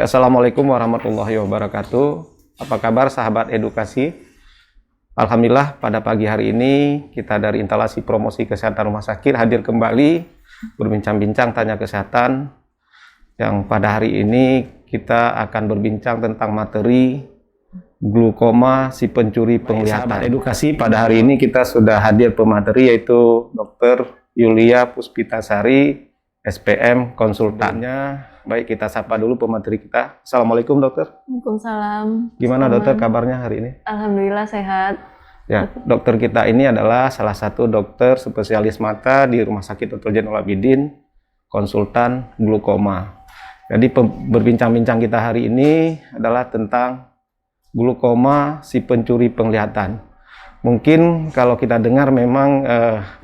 Assalamualaikum warahmatullahi wabarakatuh. Apa kabar sahabat edukasi? Alhamdulillah pada pagi hari ini kita dari Instalasi Promosi Kesehatan Rumah Sakit hadir kembali berbincang-bincang tanya kesehatan. Yang pada hari ini kita akan berbincang tentang materi glukoma si pencuri penglihatan. Sahabat edukasi, pada hari ini kita sudah hadir pemateri yaitu Dr. Yulia Puspitasari, SPM, konsultannya. Baik, kita sapa dulu pemateri kita. Assalamualaikum dokter. Waalaikumsalam. Gimana dokter kabarnya hari ini? Alhamdulillah sehat. Ya, dokter kita ini adalah salah satu dokter spesialis mata di Rumah Sakit Dr. Zainul Abidin, konsultan glukoma. Jadi berbincang-bincang kita hari ini adalah tentang glukoma si pencuri penglihatan. Mungkin kalau kita dengar memang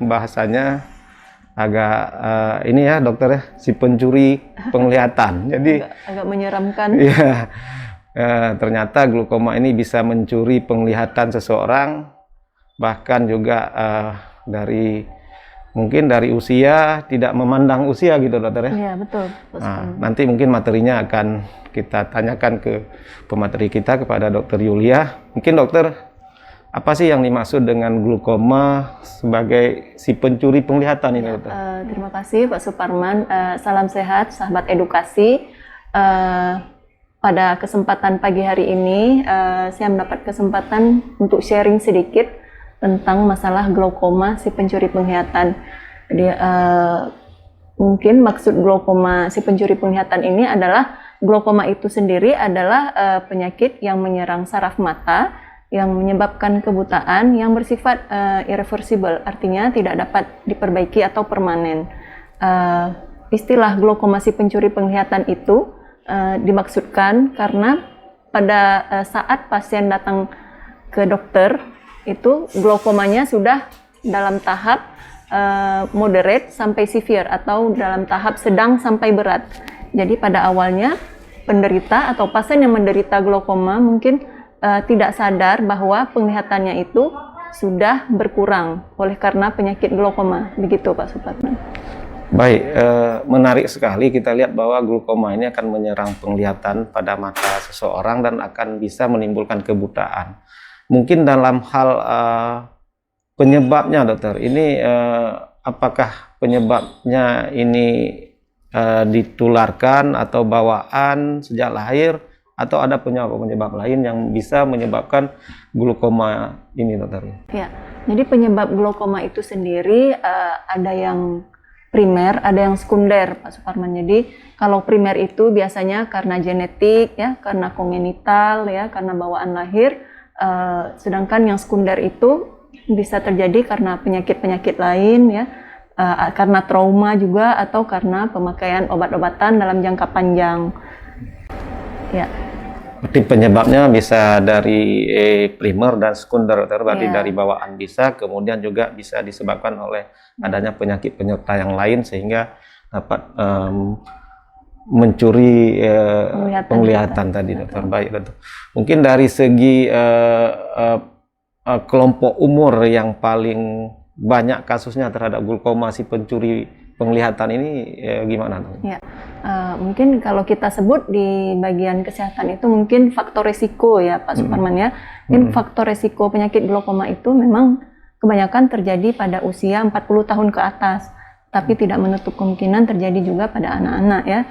bahasanya agak ini ya dokter ya, si pencuri penglihatan. Jadi agak menyeramkan. Iya, ternyata glukoma ini bisa mencuri penglihatan seseorang, bahkan juga mungkin dari usia, tidak memandang usia gitu dokter ya. Iya betul. Nah, nanti mungkin materinya akan kita tanyakan ke pemateri kita, kepada dokter Yulia. Mungkin dokter, apa sih yang dimaksud dengan glukoma sebagai si pencuri penglihatan ini? Terima kasih Pak Suparman. Salam sehat sahabat edukasi. Pada kesempatan pagi hari ini saya mendapat kesempatan untuk sharing sedikit tentang masalah glukoma si pencuri penglihatan. Jadi mungkin maksud glukoma si pencuri penglihatan ini adalah glukoma itu sendiri adalah penyakit yang menyerang saraf mata yang menyebabkan kebutaan yang bersifat irreversible, artinya tidak dapat diperbaiki atau permanen. Istilah glukoma si pencuri penglihatan itu dimaksudkan karena pada saat pasien datang ke dokter, itu glaukomanya sudah dalam tahap moderate sampai severe atau dalam tahap sedang sampai berat. Jadi pada awalnya penderita atau pasien yang menderita glaukoma mungkin tidak sadar bahwa penglihatannya itu sudah berkurang oleh karena penyakit glaukoma. Begitu Pak Suparman. Baik, menarik sekali kita lihat bahwa glukoma ini akan menyerang penglihatan pada mata seseorang dan akan bisa menimbulkan kebutaan. Mungkin dalam hal penyebabnya dokter, ini apakah penyebabnya ini ditularkan atau bawaan sejak lahir, atau ada penyebab lain yang bisa menyebabkan glukoma ini dokter? Ya, jadi penyebab glukoma itu sendiri ada yang primer, ada yang sekunder Pak Suparman. Jadi kalau primer itu biasanya karena genetik ya, karena kongenital ya, karena bawaan lahir. Sedangkan yang sekunder itu bisa terjadi karena penyakit-penyakit lain ya, karena trauma juga atau karena pemakaian obat-obatan dalam jangka panjang. Ya. Berarti penyebabnya bisa dari primer dan sekunder, berarti dari bawaan bisa, kemudian juga bisa disebabkan oleh adanya penyakit penyerta yang lain sehingga dapat mencuri penglihatan tadi dokter. Baik dokter. Mungkin dari segi kelompok umur yang paling banyak kasusnya terhadap glukoma si pencuri penglihatan ini gimana? Ya, mungkin kalau kita sebut di bagian kesehatan itu mungkin faktor resiko ya Pak Suparman ya. Mungkin faktor resiko penyakit glaukoma itu memang kebanyakan terjadi pada usia 40 tahun ke atas, tapi tidak menutup kemungkinan terjadi juga pada anak-anak ya.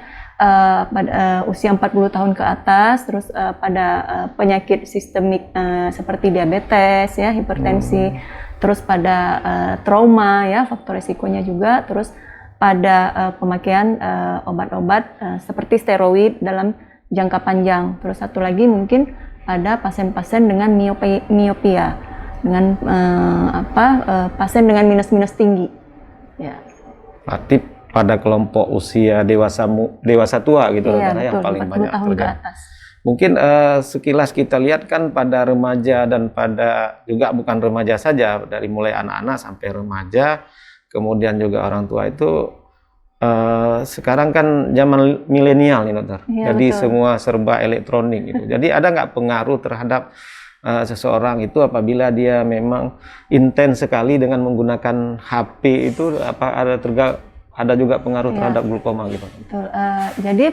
Pada usia 40 tahun ke atas, terus pada penyakit sistemik seperti diabetes ya, hipertensi, terus pada trauma ya, faktor resikonya juga, terus pada pemakaian obat-obat seperti steroid dalam jangka panjang. Terus satu lagi mungkin ada pasien-pasien dengan miopia, dengan pasien dengan minus tinggi. Ya. Berarti pada kelompok usia dewasa tua gitu iya, yang betul, paling banyak tahun terjadi. ke atas. Mungkin sekilas kita lihat kan pada remaja dan pada juga bukan remaja saja, dari mulai anak-anak sampai remaja, kemudian juga orang tua itu sekarang kan zaman milenial nih dokter. Ya, jadi betul. Semua serba elektronik gitu. Jadi ada nggak pengaruh terhadap seseorang itu apabila dia memang intens sekali dengan menggunakan HP itu, apa ada ada juga pengaruh terhadap glaukoma gitu. Betul. Jadi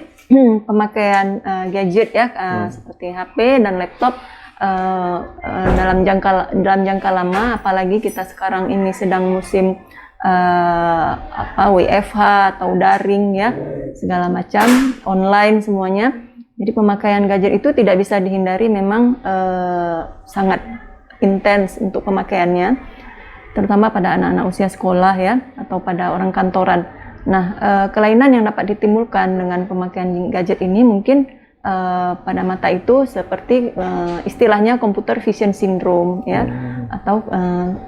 pemakaian gadget ya seperti HP dan laptop dalam jangka lama, apalagi kita sekarang ini sedang musim WFH atau daring ya, segala macam online semuanya. Jadi pemakaian gadget itu tidak bisa dihindari, memang sangat intens untuk pemakaiannya, terutama pada anak-anak usia sekolah ya, atau pada orang kantoran. Nah, kelainan yang dapat ditimbulkan dengan pemakaian gadget ini mungkin pada mata itu seperti istilahnya computer vision syndrome ya, atau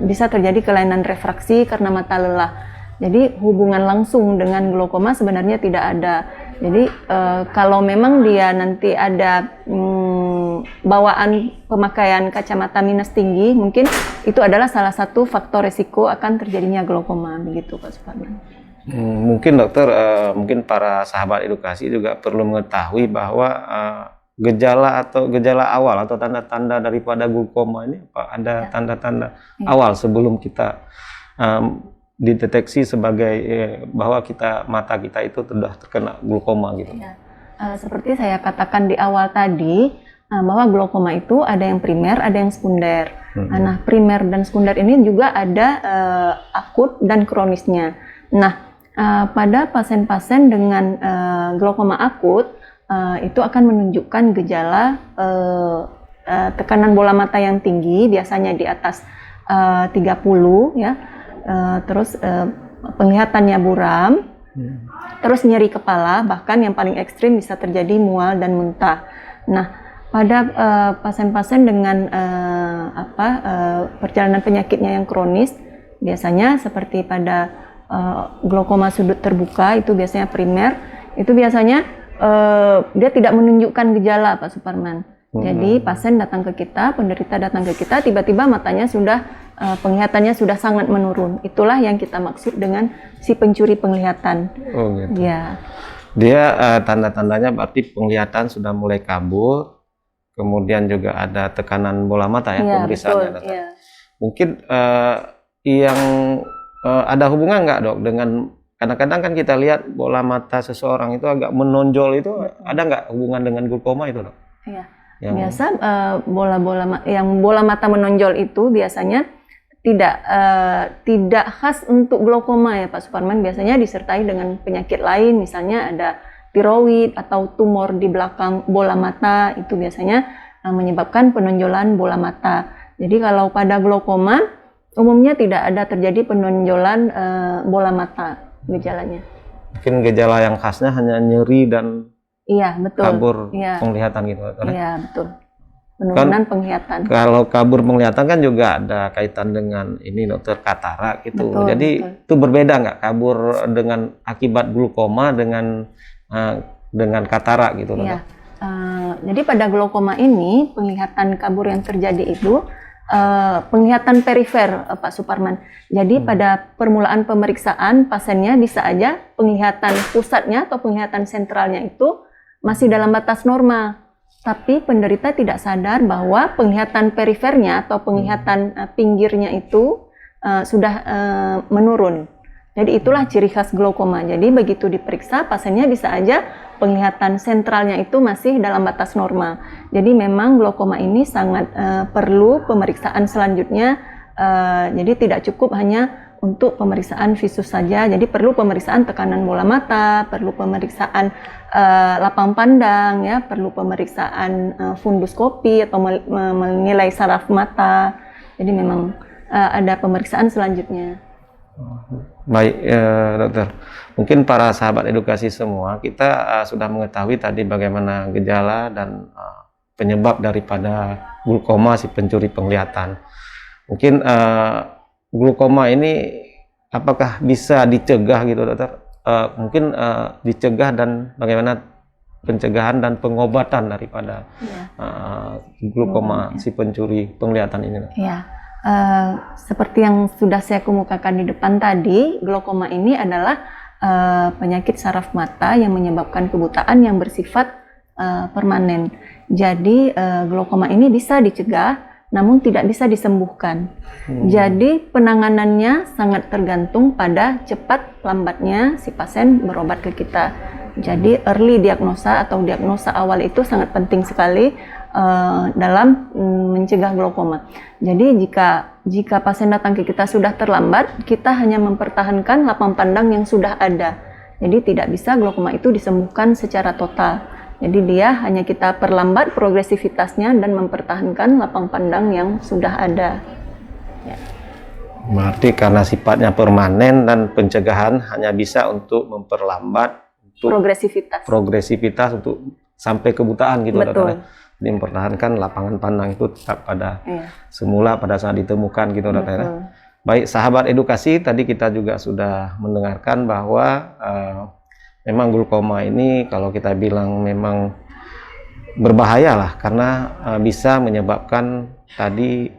bisa terjadi kelainan refraksi karena mata lelah. Jadi hubungan langsung dengan glaukoma sebenarnya tidak ada. Jadi kalau memang dia nanti ada bawaan pemakaian kacamata minus tinggi, mungkin itu adalah salah satu faktor resiko akan terjadinya glaukoma, begitu Pak Suparman. Mungkin dokter, mungkin para sahabat edukasi juga perlu mengetahui bahwa gejala awal atau tanda-tanda daripada glaukoma ini apa? Ada tanda-tanda awal sebelum kita dideteksi sebagai bahwa mata kita itu sudah terkena glaukoma gitu. Ya. Seperti saya katakan di awal tadi, bahwa glaukoma itu ada yang primer, ada yang sekunder. Nah, primer dan sekunder ini juga ada akut dan kronisnya. Nah, pada pasien-pasien dengan glaukoma akut itu akan menunjukkan gejala tekanan bola mata yang tinggi, biasanya di atas 30 ya, terus penglihatannya buram, terus nyeri kepala, bahkan yang paling ekstrim bisa terjadi mual dan muntah. Nah, pada pasien-pasien dengan perjalanan penyakitnya yang kronis, biasanya seperti pada glaukoma sudut terbuka, itu biasanya primer, itu biasanya dia tidak menunjukkan gejala Pak Suparman. Jadi pasien datang ke kita, penderita datang ke kita, tiba-tiba matanya sudah penglihatannya sudah sangat menurun. Itulah yang kita maksud dengan si pencuri penglihatan. Oh gitu. Ya. Dia tanda-tandanya berarti penglihatan sudah mulai kabur, kemudian juga ada tekanan bola mata ya, pemeriksaannya. Betul, ya. Mungkin yang ada hubungan nggak dok dengan kadang-kadang kan kita lihat bola mata seseorang itu agak menonjol itu, ada nggak hubungan dengan glaukoma itu dok? Iya. Biasa bola mata menonjol itu biasanya tidak khas untuk glaukoma ya Pak Suparman. Biasanya disertai dengan penyakit lain, misalnya ada tiroid atau tumor di belakang bola mata, itu biasanya menyebabkan penonjolan bola mata. Jadi kalau pada glaukoma umumnya tidak ada terjadi penonjolan bola mata gejalanya. Mungkin gejala yang khasnya hanya nyeri dan betul. Kabur penglihatan gitu. Iya, betul. Penurunan penglihatan. Kalau kabur penglihatan kan juga ada kaitan dengan ini dokter, katarak gitu. Betul, jadi itu berbeda nggak kabur dengan akibat glaukoma dengan katarak gitu dokter? Jadi pada glaukoma ini penglihatan kabur yang terjadi itu penglihatan perifer Pak Suparman. Jadi pada permulaan pemeriksaan pasiennya bisa aja penglihatan pusatnya atau penglihatan sentralnya itu masih dalam batas normal, tapi penderita tidak sadar bahwa penglihatan perifernya atau penglihatan pinggirnya itu sudah menurun. Jadi itulah ciri khas glaukoma. Jadi begitu diperiksa pasiennya bisa aja penglihatan sentralnya itu masih dalam batas normal. Jadi memang glaukoma ini sangat perlu pemeriksaan selanjutnya. Jadi tidak cukup hanya untuk pemeriksaan visus saja. Jadi perlu pemeriksaan tekanan bola mata, perlu pemeriksaan lapang pandang, ya, perlu pemeriksaan funduskopi atau menilai saraf mata. Jadi memang ada pemeriksaan selanjutnya. Baik, dokter. Mungkin para sahabat edukasi semua, kita sudah mengetahui tadi bagaimana gejala dan penyebab daripada glaukoma si pencuri penglihatan. Mungkin glaukoma ini apakah bisa dicegah gitu dokter? Mungkin dicegah dan bagaimana pencegahan dan pengobatan daripada glaukoma si pencuri penglihatan ini? Ya. Seperti yang sudah saya kemukakan di depan tadi, glaukoma ini adalah penyakit saraf mata yang menyebabkan kebutaan yang bersifat permanen. Jadi glaukoma ini bisa dicegah namun tidak bisa disembuhkan. Jadi penanganannya sangat tergantung pada cepat lambatnya si pasien berobat ke kita. Jadi early diagnosa atau diagnosa awal itu sangat penting sekali dalam mencegah glaukoma. Jadi jika pasien datang ke kita sudah terlambat, kita hanya mempertahankan lapang pandang yang sudah ada. Jadi tidak bisa glaukoma itu disembuhkan secara total. Jadi dia hanya kita perlambat progresivitasnya dan mempertahankan lapang pandang yang sudah ada. Ya. Berarti karena sifatnya permanen dan pencegahan hanya bisa untuk memperlambat untuk progresivitas untuk sampai kebutaan gitu. Betul. Dokter. Jadi mempertahankan lapangan pandang itu tetap pada semula pada saat ditemukan gitu dokter. Baik, sahabat edukasi, tadi kita juga sudah mendengarkan bahwa memang glaukoma ini kalau kita bilang memang berbahaya lah karena bisa menyebabkan tadi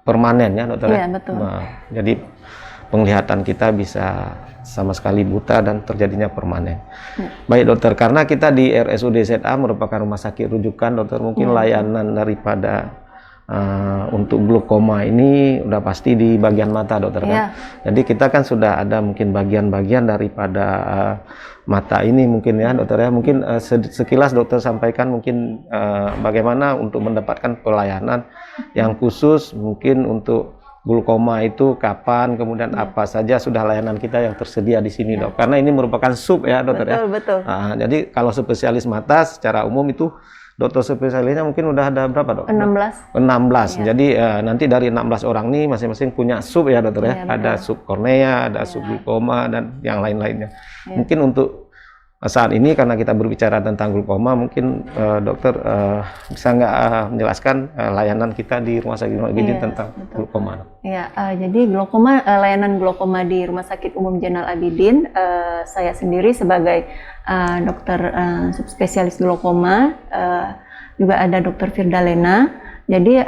permanen ya dokter. Iya, betul. Nah, jadi penglihatan kita bisa sama sekali buta dan terjadinya permanen. Baik dokter, karena kita di RSUD ZA merupakan rumah sakit rujukan dokter, mungkin layanan daripada untuk glaukoma ini udah pasti di bagian mata dokter kan. Jadi kita kan sudah ada mungkin bagian-bagian daripada mata ini mungkin ya dokter ya. Mungkin sekilas dokter sampaikan mungkin bagaimana untuk mendapatkan pelayanan yang khusus mungkin untuk glaukoma itu kapan, kemudian apa saja sudah layanan kita yang tersedia di sini dok. Karena ini merupakan sub ya dokter ya. Betul. Jadi kalau spesialis mata secara umum itu dokter spesialisnya mungkin udah ada berapa dok? 16. 16. Jadi nanti dari 16 orang ini masing-masing punya sub ya dokter ya. Ada sub kornea, ada sub glaukoma dan yang lain-lainnya. Mungkin untuk saat ini karena kita berbicara tentang glaukoma, mungkin dokter bisa nggak menjelaskan layanan kita di Rumah Sakit Jenderal Abidin tentang glaukoma? Ya, jadi glaukoma, layanan glaukoma di Rumah Sakit Umum Jenderal Abidin, saya sendiri sebagai dokter subspesialis glaukoma, juga ada dokter Firdalena. Jadi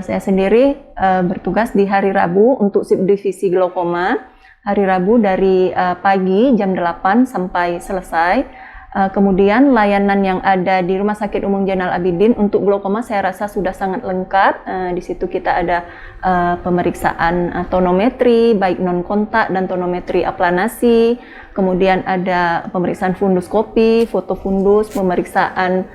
saya sendiri bertugas di hari Rabu untuk subdivisi glaukoma. Hari Rabu dari pagi jam 8 sampai selesai. Kemudian layanan yang ada di Rumah Sakit Umum Jenderal Abidin untuk glaukoma saya rasa sudah sangat lengkap. Di situ kita ada pemeriksaan tonometri, baik non kontak dan tonometri aplanasi. Kemudian ada pemeriksaan funduskopi, foto fundus, pemeriksaan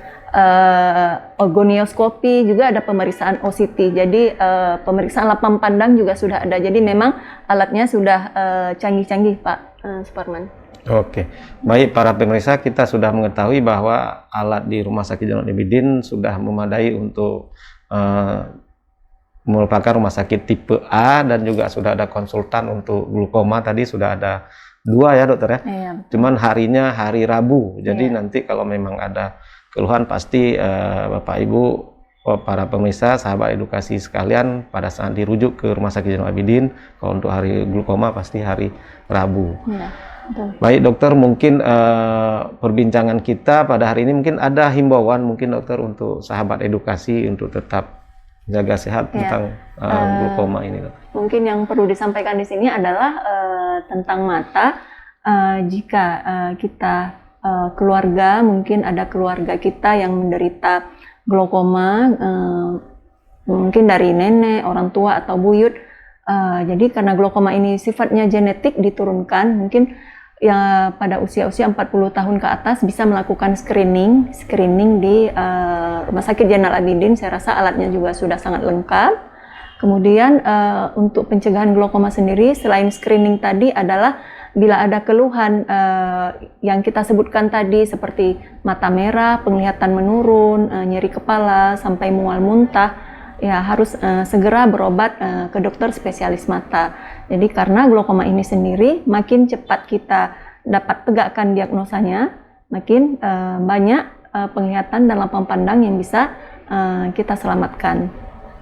orgonioskopi, juga ada pemeriksaan OCT. Jadi pemeriksaan lapang pandang juga sudah ada. Jadi memang alatnya sudah canggih-canggih Pak Suparman. Oke, baik para pemirsa, kita sudah mengetahui bahwa alat di Rumah Sakit Jenderal Abidin sudah memadai untuk merupakan rumah sakit tipe A dan juga sudah ada konsultan untuk glaukoma. Tadi sudah ada 2 ya dokter ya. Iya. Cuman harinya hari Rabu. Jadi nanti kalau memang ada keluhan pasti Bapak Ibu para pemirsa sahabat edukasi sekalian pada saat dirujuk ke Rumah Sakit Jenderal Abidin. Kalau untuk hari glaukoma pasti hari Rabu. Ya, betul. Baik dokter, mungkin perbincangan kita pada hari ini mungkin ada himbauan mungkin dokter untuk sahabat edukasi untuk tetap jaga sehat tentang glaukoma ini dokter. Mungkin yang perlu disampaikan di sini adalah tentang mata. Jika kita keluarga, mungkin ada keluarga kita yang menderita glaukoma, mungkin dari nenek, orang tua atau buyut. Jadi karena glaukoma ini sifatnya genetik diturunkan, mungkin ya pada usia-usia 40 tahun ke atas bisa melakukan screening di Rumah Sakit Jenderal Abidin. Saya rasa alatnya juga sudah sangat lengkap. Kemudian untuk pencegahan glaukoma sendiri, selain screening tadi adalah bila ada keluhan yang kita sebutkan tadi seperti mata merah, penglihatan menurun, nyeri kepala, sampai mual muntah, ya harus segera berobat ke dokter spesialis mata. Jadi karena glaukoma ini sendiri, makin cepat kita dapat tegakkan diagnosanya, makin banyak penglihatan dan lapang pandang yang bisa kita selamatkan.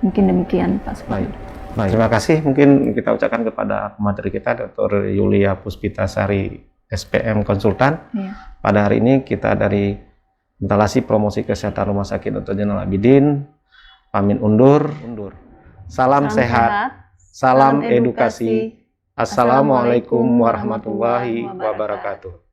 Mungkin demikian Pak Suparman. Baik, terima kasih. Mungkin kita ucapkan kepada pemateri kita, Dr. Yulia Puspitasari, SPM Konsultan. Pada hari ini kita dari Instalasi Promosi Kesehatan Rumah Sakit Dr. Jenderal Abidin pamit undur. Salam sehat, salam edukasi. Assalamualaikum warahmatullahi wabarakatuh.